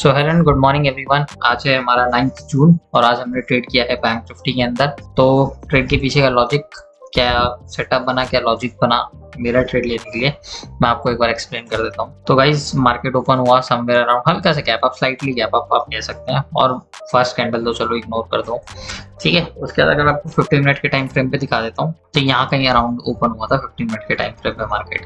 So hello and good morning everyone. आज है हमारा 9 जून और आज हमने ट्रेड किया है बैंक निफ्टी के अंदर। तो ट्रेड के पीछे का लॉजिक क्या सेटअप बना, क्या लॉजिक बना मेरा ट्रेड लेने के लिए, मैं आपको एक बार एक्सप्लेन कर देता हूँ। तो गाइस मार्केट ओपन हुआ समवेयर अराउंड हल्का सा gap up, slightly gap up आप कह सकते हैं, और फर्स्ट कैंडल तो चलो इग्नोर कर दो, ठीक है। उसके बाद अगर आपको 15 मिनट के टाइम फ्रेम पे दिखा देता हूँ तो यहाँ कहीं अराउंड ओपन हुआ था 15 मिनट के टाइम फ्रेम पे मार्केट,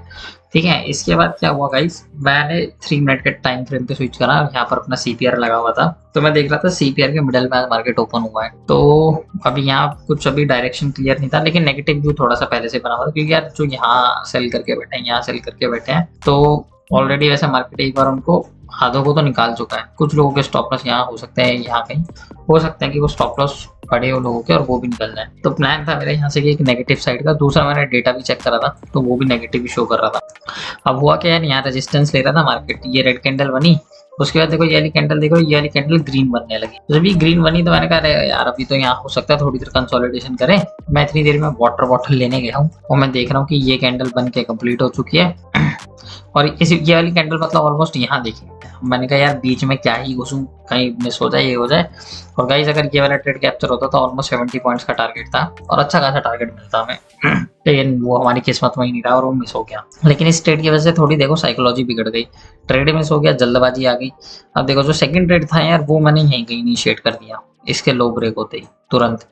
ठीक है। इसके बाद क्या हुआ गाइस, मैंने 3 मिनट के टाइम फ्रेम पे स्विच करा, यहाँ पर अपना सीपीआर लगा हुआ था, तो मैं देख रहा था सीपीआर के मिडल में आज मार्केट ओपन हुआ है। तो अभी यहाँ कुछ अभी डायरेक्शन क्लियर नहीं था, लेकिन नेगेटिव व्यू थोड़ा सा पहले से बना हुआ था, क्योंकि यार जो यहाँ सेल करके बैठे हैं, यहाँ सेल करके बैठे हैं, तो ऑलरेडी वैसे मार्केट एक बार उनको हाथों को तो निकाल चुका है। कुछ लोगों के स्टॉप लॉस यहाँ हो सकते हैं, यहाँ कहीं हो सकता है कि वो स्टॉप लॉस पड़े हो लोगों के और वो भी निकल जाए। तो प्लान था मेरा यहाँ से कि एक नेगेटिव साइड का, दूसरा मैंने डेटा भी चेक करा था तो वो भी नेगेटिव ही शो कर रहा था। अब हुआ क्या यार, यहाँ रेजिस्टेंस ले रहा था मार्केट, ये रेड कैंडल बनी, उसके बाद देखो ये वाली कैंडल, देखो ये वाली कैंडल ग्रीन बनने लगी। जब ये ग्रीन बनी तो मैंने कहा अरे यार अभी तो यहाँ हो सकता है थोड़ी देर कंसोलिडेशन करें। मैं इतनी देर में वाटर बॉटल लेने गया हूँ और मैं देख रहा हूँ कि ये कैंडल बन के कंप्लीट हो चुकी है और ये वाली कैंडल मतलब ऑलमोस्ट यहाँ देखिए। मैंने कहा यार बीच में क्या ही घुसूं, कहीं मिस हो जाए, ये हो जाए। और गाइस अगर ये वाला ट्रेड कैप्चर होता तो ऑलमोस्ट 70 पॉइंट्स का टारगेट था और अच्छा खासा टारगेट मिलता हमें, लेकिन वो हमारी किस्मत में ही नहीं रहा और वो मिस हो गया। लेकिन इस ट्रेड की वजह से थोड़ी देखो साइकोलॉजी बिगड़ गई, ट्रेड मिस हो गया, जल्दबाजी आ गई। अब देखो जो सेकंड ट्रेड था यार वो मैंने यहीं कहीं इनिशिएट कर दिया, इसके लो ब्रेक होते ही तुरंत।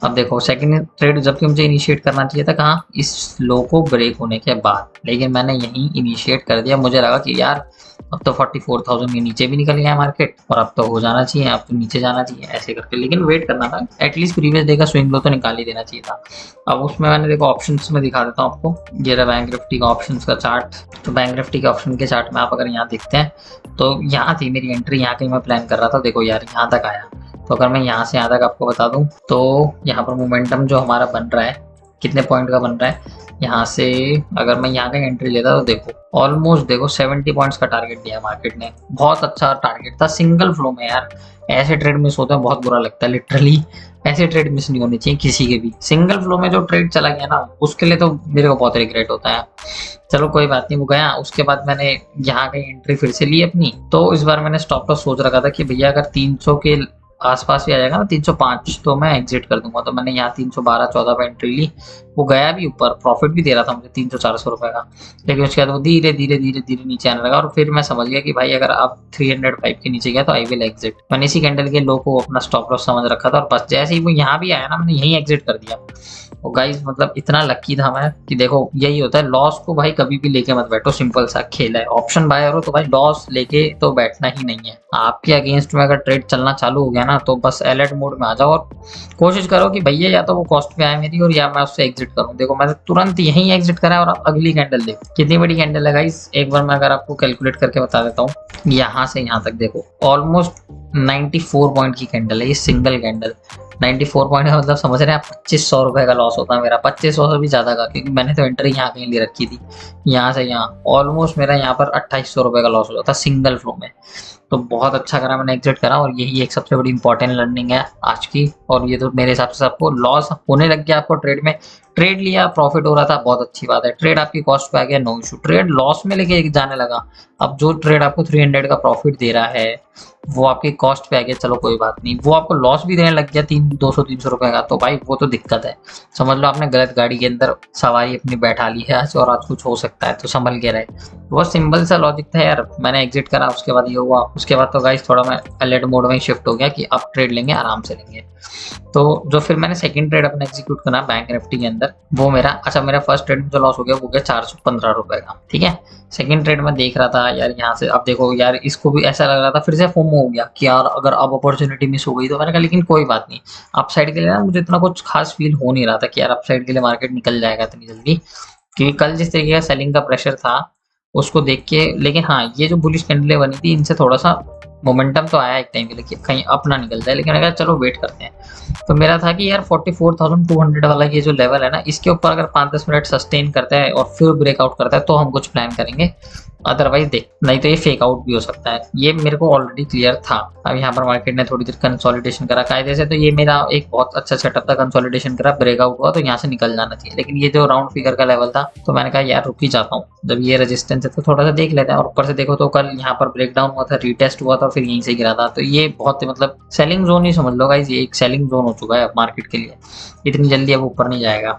अब देखो सेकंड ट्रेड जबकि मुझे इनिशिएट करना चाहिए था कहाँ, इस लो को ब्रेक होने के बाद, लेकिन मैंने यहीं इनिशिएट कर दिया। मुझे लगा कि यार अब तो 44,000 के नीचे भी निकल गया मार्केट और अब तो हो जाना चाहिए, अब तो नीचे जाना चाहिए ऐसे करके, लेकिन वेट करना था, एटलीस्ट प्रीवियस डे का स्विंग लो तो निकाल ही देना चाहिए था। अब उसमें मैंने देखो ऑप्शंस में दिखा देता हूँ आपको, ये रहा बैंक निफ्टी का ऑप्शंस का चार्ट। तो बैंक निफ्टी के ऑप्शन के चार्ट में आप अगर यहाँ देखते हैं तो यहाँ थी मेरी एंट्री, यहाँ कहीं मैं प्लान कर रहा था, देखो यार यहाँ तक आया। तो अगर मैं यहाँ से यहाँ तक आपको बता दूं तो यहाँ पर मोमेंटम जो हमारा बन रहा है कितने पॉइंट का बन रहा है, यहाँ से अगर मैं यहाँ का एंट्री लेता तो देखो ऑलमोस्ट देखो 70 पॉइंट्स का टारगेट दिया मार्केट ने। बहुत अच्छा टारगेट था सिंगल फ्लो में यार, ऐसे ट्रेड मिस होते हैं बहुत बुरा लगता है लिटरली। ऐसे ट्रेड मिस नहीं होने चाहिए किसी के भी। सिंगल फ्लो में जो ट्रेड चला गया ना उसके लिए तो मेरे को बहुत रिग्रेट होता है। चलो कोई बात नहीं, वो गया। उसके बाद मैंने यहाँ कहीं एंट्री फिर से ली अपनी, तो इस बार मैंने स्टॉप लॉस सोच रखा था कि भैया अगर 300 के आसपास भी आ जाएगा ना 305 तो मैं एग्जिट कर दूंगा। तो मैंने यहाँ 312-14 पे एंट्री ली, वो गया भी ऊपर, प्रॉफिट भी दे रहा था मुझे 300-400 रुपए का, लेकिन उसके बाद वो धीरे धीरे धीरे धीरे नीचे आने लगा और फिर मैं समझ गया कि भाई अगर आप 305 के नीचे गया तो आई विल एग्जिट। मैंने इसी कैंडल के लो को अपना स्टॉप लॉस समझ रखा था और बस जैसे ही वो यहाँ भी आया ना मैंने यही एग्जिट कर दिया। तो गाइस मतलब इतना लकी था मैं कि देखो यही होता है, लॉस को भाई कभी भी लेके मत बैठो, सिंपल सा खेल है। ऑप्शन बायर हो तो भाई लॉस लेके तो बैठना ही नहीं है। आपके अगेंस्ट में अगर ट्रेड चलना चालू हो गया ना तो बस अलर्ट मोड में आ जाओ और कोशिश करो कि भैया या तो वो कॉस्ट पे आए मेरी और या मैं उससे एग्जिट करूं। देखो मैंने तुरंत यही एग्जिट करा और आप अगली कैंडल देखो कितनी बड़ी कैंडल है गाइस। एक बार मैं अगर आपको कैलकुलेट करके बता देता हूँ, यहाँ से यहाँ तक देखो ऑलमोस्ट 94 पॉइंट की कैंडल है ये सिंगल कैंडल। 94 पॉइंट है मतलब समझ रहे हैं आप, 2500 रुपए का लॉस होता है मेरा, 2500 से भी ज्यादा का, क्योंकि मैंने तो एंट्री यहाँ कहीं ले रखी थी। यहाँ से यहाँ ऑलमोस्ट मेरा यहाँ पर 2800 रुपए का लॉस हो जाता सिंगल फ्लो में। तो बहुत अच्छा करा मैंने एग्जिट करा और यही एक सबसे बड़ी इंपॉर्टेंट लर्निंग है आज की। और ये तो मेरे हिसाब से सबको लॉस होने लग गया, आपको ट्रेड में ट्रेड लिया प्रॉफिट हो रहा था बहुत अच्छी बात है, ट्रेड आपकी कॉस्ट पे आ गया नो इशू, ट्रेड लॉस में लेके जाने लगा, अब जो ट्रेड आपको 300 का प्रॉफिट दे रहा है वो आपकी कॉस्ट पे आ गया, चलो कोई बात नहीं, वो आपको लॉस भी देने लग गया 200-300 रुपए का, तो भाई वो तो दिक्कत है। समझ लो आपने गलत गाड़ी के अंदर सवारी अपनी बैठा ली है आज और आज कुछ हो सकता है, तो संभल के रहे। बहुत सिंपल सा लॉजिक था यार, मैंने एग्जिट करा, उसके बाद ये हुआ। उसके बाद तो गाइस थोड़ा मैं अलर्ट मोड में शिफ्ट हो गया कि अब ट्रेड लेंगे आराम से लेंगे। तो जो फिर मैंने सेकंड ट्रेड अपना एग्जीक्यूट करा बैंक निफ्टी के अंदर, वो मेरा मेरा फर्स्ट ट्रेड में जो लॉस हो गया वो गया 415 रुपए का, ठीक है। सेकंड ट्रेड में देख रहा था यार यहाँ से, अब देखो यार इसको भी ऐसा लग रहा था, फिर से फोमो हो गया कि यार अगर अब अपॉर्चुनिटी मिस हो गई तो मैंने कहा लेकिन कोई बात नहीं, अपसाइड के लिए ना मुझे इतना कुछ खास फील हो नहीं रहा था कि यार अपसाइड के लिए मार्केट निकल जाएगा इतनी जल्दी, क्योंकि कल जिस तरीके का सेलिंग का प्रेशर था उसको देख के। लेकिन हाँ ये जो बुलिश कैंडलें बनी थी इनसे थोड़ा सा मोमेंटम तो आया एक टाइम के लिए कि कहीं अप ना निकल जाए, लेकिन अगर चलो वेट करते हैं। तो मेरा था कि यार 44,200 वाला ये जो लेवल है ना इसके ऊपर अगर 5-10 मिनट सस्टेन करता है और फिर ब्रेकआउट करता है तो हम कुछ प्लान करेंगे। अदरवाइज देख, नहीं तो ये फेक आउट भी हो सकता है। ये मेरे को ऑलरेडी क्लियर था। अब यहाँ पर मार्केट ने थोड़ी देर कंसोलिडेशन करा कायदे से, तो ये मेरा एक बहुत अच्छा सेटअप था। कंसोलिडेशन करा, ब्रेकआउट हुआ तो यहाँ से निकल जाना चाहिए, लेकिन ये जो राउंड फिगर का लेवल था तो मैंने कहा यार रुक ही जाता हूँ। जब ये रेजिस्टेंस है तो थोड़ा सा देख लेते हैं। और ऊपर से देखो तो कल यहाँ पर ब्रेकडाउन हुआ था, रीटेस्ट हुआ था, फिर यहीं से गिरा था। तो ये बहुत मतलब सेलिंग जोन ही समझ लो गाइस, ये एक सेलिंग जोन हो चुका है अब मार्केट के लिए। इतनी जल्दी अब ऊपर नहीं जाएगा।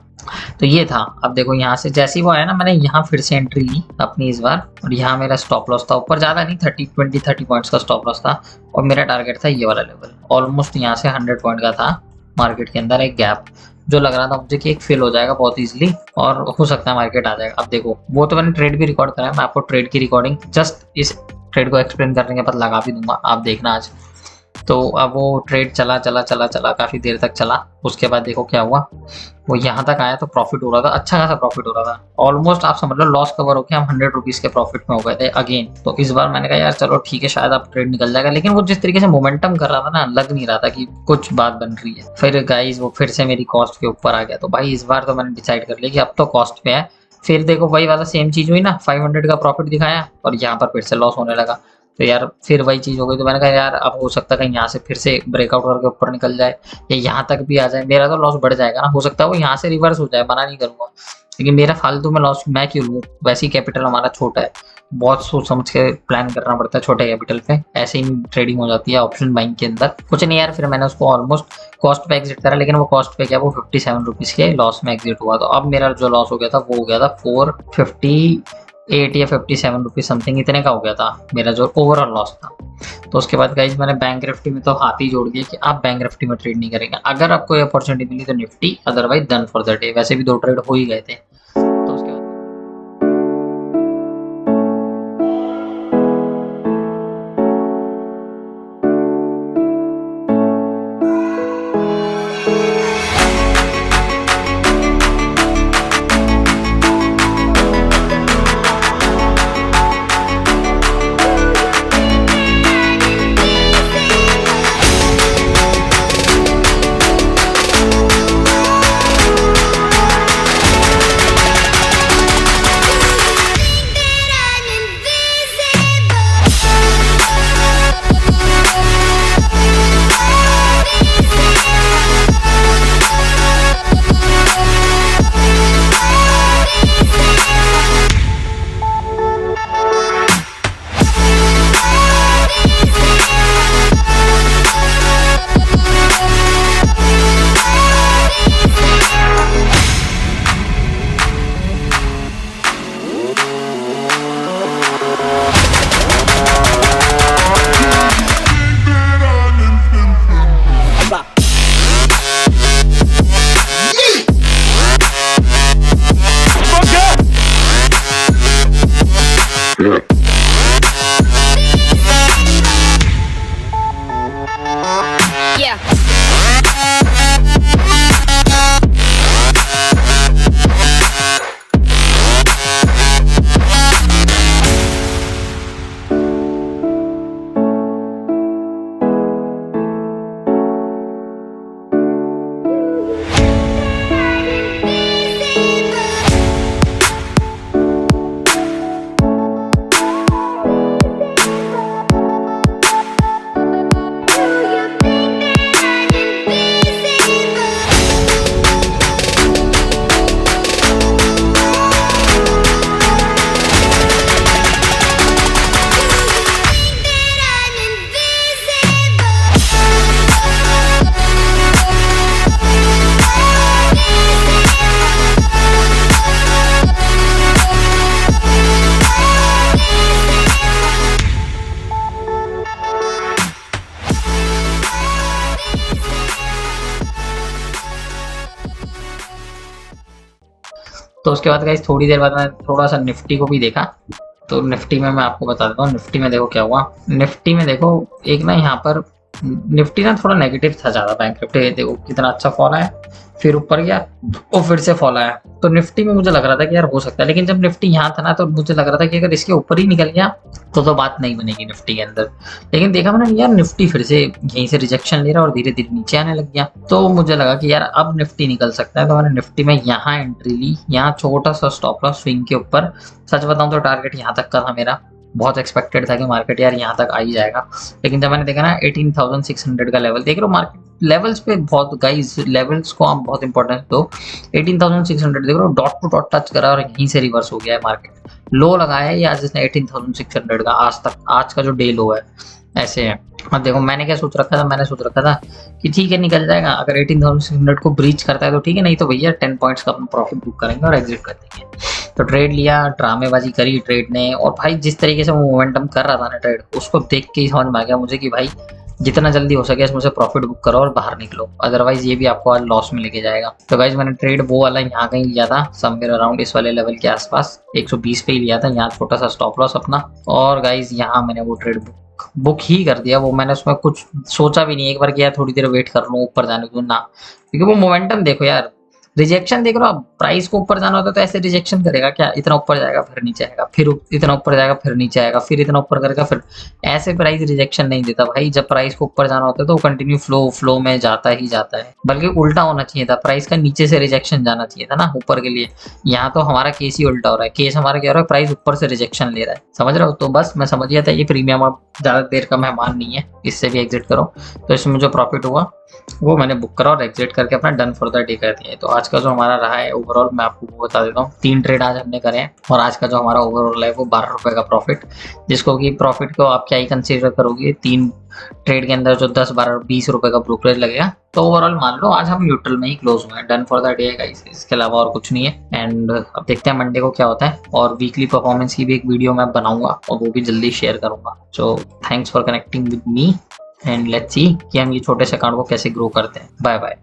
तो ये था। अब देखो यहाँ से जैसे ही वो आया ना, मैंने यहाँ फिर से एंट्री ली अपनी इस बार, और यहाँ मेरा स्टॉप लॉस था। ऊपर ज़्यादा नहीं, 30 पॉइंट्स का स्टॉप लॉस था। और मेरा टारगेट था ये वाला लेवल, ऑलमोस्ट यहाँ से 100 पॉइंट का था। मार्केट के अंदर एक गैप जो लग रहा था मुझे कि एक फिल हो जाएगा बहुत इजीली, और हो सकता है मार्केट आ जाएगा। अब देखो, वो तो मैंने ट्रेड भी रिकॉर्ड करा है, मैं आपको ट्रेड की रिकॉर्डिंग जस्ट इस ट्रेड को एक्सप्लेन करने के बाद लगा भी दूंगा, आप देखना आज। तो अब वो ट्रेड चला चला चला चला काफ़ी देर तक चला। उसके बाद देखो क्या हुआ, वो यहाँ तक आया तो प्रॉफिट हो रहा था, अच्छा खासा प्रॉफिट हो रहा था। ऑलमोस्ट आप समझ लो लॉस कवर होकर हम 100 रुपीज़ के प्रॉफिट में हो गए थे अगेन। तो इस बार मैंने कहा यार चलो ठीक है, शायद अब ट्रेड निकल जाएगा। लेकिन वो जिस तरीके से मोमेंटम कर रहा था ना, लग नहीं रहा था कि कुछ बात बन रही है। फिर गाइज वो फिर से मेरी कॉस्ट के ऊपर आ गया। तो भाई इस बार तो मैंने डिसाइड कर लिया कि अब तो कॉस्ट पे है। फिर देखो वही वाला सेम चीज़ हुई ना, 500 का प्रॉफिट दिखाया और यहाँ पर फिर से लॉस होने लगा। तो यार फिर वही चीज़ हो गई। तो मैंने कहा यार अब हो सकता है कहीं यहाँ से फिर से ब्रेकआउट करके ऊपर निकल जाए या यहाँ तक भी आ जाए, मेरा तो लॉस बढ़ जाएगा ना। हो सकता है वो यहाँ से रिवर्स हो जाए, मना नहीं करूँगा, लेकिन मेरा फालतू में लॉस मैं क्यों लूँ। वैसे ही कैपिटल हमारा छोटा है, बहुत सोच समझ के प्लान करना पड़ता है छोटे कैपिटल पे। ऐसे ही ट्रेडिंग हो जाती है ऑप्शन बाइंग के अंदर। कुछ नहीं यार, फिर मैंने उसको ऑलमोस्ट कॉस्ट पे एग्जिट करा, लेकिन वो कॉस्ट पे क्या, वो 57 रुपीज़ के लॉस में एग्जिट हुआ। तो अब मेरा जो लॉस हो गया था वो हो गया था 458 या 57 रुपीज़ समथिंग, इतने का हो गया था मेरा जो ओवरऑल लॉस था। तो उसके बाद गाइज मैंने बैंक निफ्टी में तो हाथ ही जोड़ दिया कि आप बैंक निफ्टी में ट्रेड नहीं करेंगे। अगर आपको अपॉर्चुनिटी मिली तो Nifty, otherwise done for the day. वैसे भी 2 ट्रेड हो ही गए थे। तो उसके बाद Yeah. तो उसके बाद गाइस थोड़ी देर बाद मैं थोड़ा सा निफ्टी को भी देखा। तो निफ्टी में मैं आपको बता देता हूँ, निफ्टी में देखो क्या हुआ। निफ्टी में देखो एक ना यहाँ पर निफ्टी ना थोड़ा नेगेटिव था ज़्यादा। बैंक निफ्टी देखो कितना अच्छा फॉल आया, फिर ऊपर गया और फिर से फॉल आया। तो निफ्टी में मुझे लग रहा था कि यार हो सकता है, लेकिन जब निफ्टी यहाँ था ना तो मुझे लग रहा था कि अगर इसके ऊपर ही निकल गया तो बात नहीं बनेगी निफ्टी के अंदर। लेकिन देखा मैंने यार निफ्टी फिर से यहीं से रिजेक्शन ले रहा और धीरे धीरे नीचे आने लग गया। तो मुझे लगा कि यार अब निफ्टी निकल सकता है, तो मैंने निफ्टी में यहाँ एंट्री ली। यहाँ छोटा सा स्टॉप लॉस स्विंग के ऊपर। सच बताऊं तो टारगेट यहाँ तक का था मेरा। बहुत एक्सपेक्टेड था कि मार्केट यार यहाँ तक आ ही जाएगा, लेकिन जब मैंने देखा ना 18,600 का लेवल, देख रहे हो मार्केट लेवल्स पे बहुत गाइस, लेवल्स को आप बहुत इंपॉर्टेंस दो। 18,600 देख रहे हो, डॉट टू डॉट टच करा और यहीं से रिवर्स हो गया है मार्केट। लो लगाया है ये आज इसने 18,600 का, आज तक आज का जो डे लो है ऐसे है। अब देखो मैंने क्या सोच रखा था, मैंने सोच रखा था कि ठीक है निकल जाएगा, अगर 18,600 को ब्रीच करता है तो ठीक है, नहीं तो भैया 10 पॉइंट्स का अपना प्रॉफिट बुक करेंगे और एग्जिट कर देंगे। तो ट्रेड लिया, ड्रामेबाजी करी ट्रेड ने, और भाई जिस तरीके से वो मोमेंटम कर रहा था ना ट्रेड, उसको देख के ही समझ में आ गया मुझे कि भाई जितना जल्दी हो सके इसमें से प्रॉफिट बुक करो और बाहर निकलो, अदरवाइज ये भी आपको आज लॉस में लेके जाएगा। तो गाइज मैंने ट्रेड वो वाला यहाँ कहीं लिया था, समवेयर अराउंड इस वाले लेवल के आसपास 120 पे ही लिया था। यहाँ छोटा सा स्टॉप लॉस अपना, और गाइज यहाँ मैंने वो ट्रेड बुक ही कर दिया। वो मैंने उसमें कुछ सोचा भी नहीं, एक बार किया थोड़ी देर वेट कर लूँ ऊपर जाने को ना, क्योंकि वो मोमेंटम देखो यार, रिजेक्शन देख रहे हो आप, प्राइस को ऊपर जाना होता है तो ऐसे रिजेक्शन करेगा क्या, इतना ऊपर जाएगा फिर नीचे आएगा, फिर इतना ऊपर जाएगा फिर नीचे आएगा, फिर इतना ऊपर करेगा, फिर ऐसे प्राइस रिजेक्शन नहीं देता भाई। जब प्राइस को ऊपर जाना होता है तो कंटिन्यू फ्लो में जाता ही जाता है, बल्कि उल्टा होना चाहिए था, प्राइस का नीचे से रिजेक्शन जाना चाहिए था ना ऊपर के लिए। यहाँ तो हमारा केस ही उल्टा हो रहा है, केस हमारा क्या हो रहा है, प्राइस ऊपर से रिजेक्शन ले रहा है, समझ रहे हो। तो बस मैं समझ गया था ये प्रीमियम अब ज्यादा देर का मेहमान नहीं है, इससे भी एग्जिट करो। तो इसमें जो प्रॉफिट हुआ वो मैंने बुक करा और एग्जिट करके अपना डन फॉर द डे कर दिया है। तो आज का जो हमारा रहा है ओवरऑल, मैं आपको वो बता देता हूँ। 3 ट्रेड आज हमने करे हैं, और आज का जो हमारा ओवरऑल है वो 12 रुपए का प्रॉफिट, जिसको कि प्रॉफिट को आप क्या ही कंसीडर करोगे, 3 ट्रेड के अंदर जो 10, 12, 20 रुपए का ब्रोकरेज लगेगा। तो ओवरऑल मान लो आज हम न्यूट्रल में ही क्लोज हुए हैं, डन फॉर द डे है गाइस, इसके अलावा और कुछ नहीं है। एंड अब देखते हैं मंडे को क्या होता है, और वीकली परफॉर्मेंस की भी एक वीडियो मैं बनाऊंगा और वो भी जल्दी शेयर करूंगा। So thanks for connecting with me, and let's see कि हम ये छोटे से अकाउंट को कैसे ग्रो करते हैं। Bye bye.